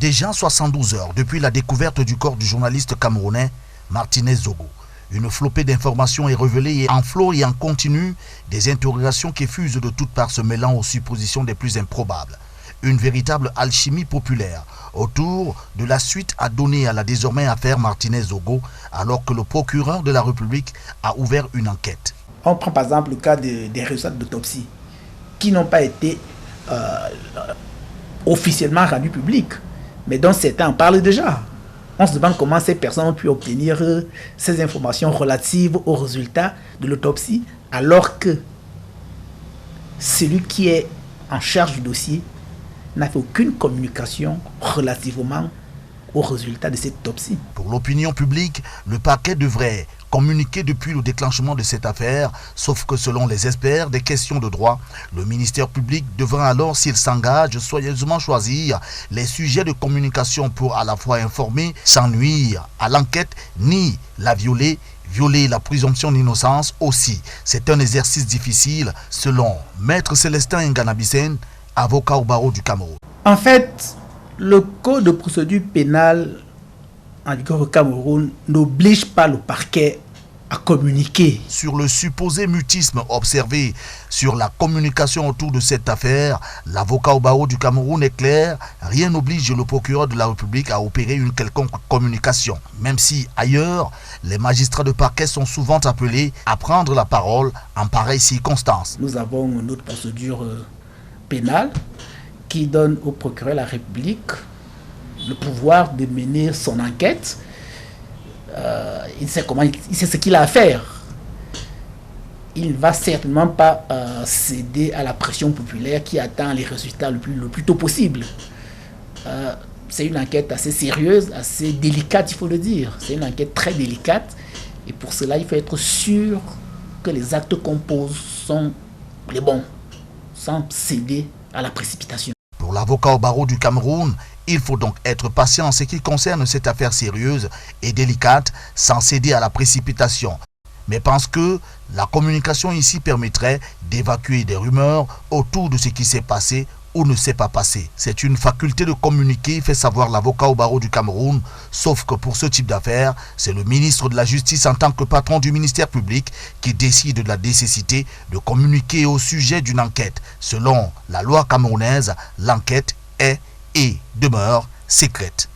Déjà 72 heures depuis la découverte du corps du journaliste camerounais Martinez Zogo. Une flopée d'informations est révélée et en flot et en continu, des interrogations qui fusent de toutes parts se mêlant aux suppositions les plus improbables. Une véritable alchimie populaire autour de la suite à donner à la désormais affaire Martinez Zogo, alors que le procureur de la République a ouvert une enquête. On prend par exemple le cas des résultats d'autopsie qui n'ont pas été officiellement rendus publics, mais dont certains en parlent déjà. On se demande comment ces personnes ont pu obtenir ces informations relatives aux résultats de l'autopsie, alors que celui qui est en charge du dossier n'a fait aucune communication relativement aux résultats de cette autopsie. Pour l'opinion publique, le parquet devrait communiquer depuis le déclenchement de cette affaire, sauf que selon les experts des questions de droit, le ministère public devra alors, s'il s'engage, soigneusement choisir les sujets de communication pour à la fois informer, sans nuire à l'enquête, ni la violer la présomption d'innocence aussi. C'est un exercice difficile, selon Maître Célestin Nganabisen, avocat au barreau du Cameroun. En fait, le code de procédure pénale en vigueur au Cameroun n'oblige pas le parquet à communiquer. Sur le supposé mutisme observé sur la communication autour de cette affaire, l'avocat au barreau du Cameroun est clair, rien n'oblige le procureur de la République à opérer une quelconque communication. Même si ailleurs, les magistrats de parquet sont souvent appelés à prendre la parole en pareille circonstance. Nous avons une autre procédure pénale qui donne au procureur de la République le pouvoir de mener son enquête. Il sait ce qu'il a à faire. Il ne va certainement pas céder à la pression populaire qui attend les résultats le plus tôt possible. C'est une enquête assez sérieuse, assez délicate, il faut le dire. C'est une enquête très délicate et pour cela, il faut être sûr que les actes qu'on pose sont les bons, sans céder à la précipitation. Pour l'avocat au barreau du Cameroun, il faut donc être patient en ce qui concerne cette affaire sérieuse et délicate sans céder à la précipitation. Mais pense que la communication ici permettrait d'évacuer des rumeurs autour de ce qui s'est passé ou ne s'est pas passé. C'est une faculté de communiquer, fait savoir l'avocat au barreau du Cameroun, sauf que pour ce type d'affaires, c'est le ministre de la Justice en tant que patron du ministère public qui décide de la nécessité de communiquer au sujet d'une enquête. Selon la loi camerounaise, l'enquête est et demeure secrète.